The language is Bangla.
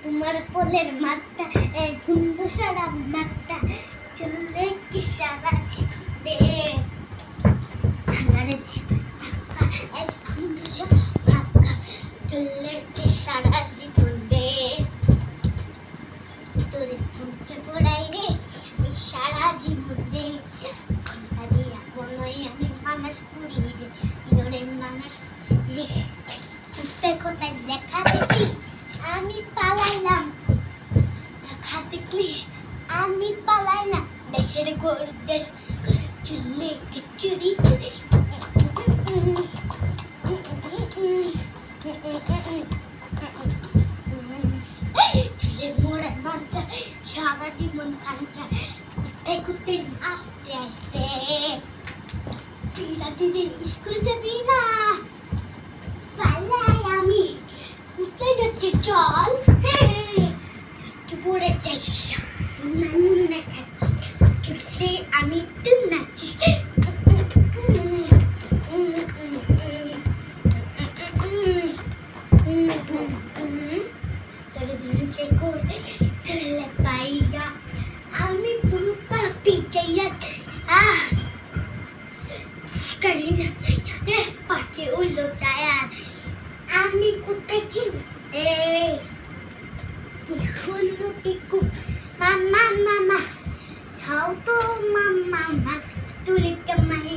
তোমার কোলের মাঠটা সুন্দর সারা মাঠটা চলে কি সারা দে আরে সুন্দর সারা চলে কি সারা জীবন দে তোরে পুঁচে পড়াই রে আমি সারা জীবন দে আরে এখনই আমি মানুষ পুরি রে ইনোরে মানুষ কোথায় কোথায় লেখা দেখি আমি পালাইলাম লেখা দেখলি আমি পালাইলাম দেশের দেশ চুলে চুরি চুরি চুলে মোড়ে মাঞ্চা সারা জীবন কাঞ্চা কোথায় কোথায় আসতে আসতে পিড়া দিদি স্কুল যাবি না পালাই আমি কোথায় যাচ্ছি চল পড়ে যাই চুলে আমি একটু নাচি তোর মঞ্চে করে চলে পাইয়া আমি পুরোটা পিটাইয়া করি না পাখি উল্লো যায় আমি কোথায় ছিল কি হলো টিকু মামা মামা ছাও তো মামা তুলে কামাই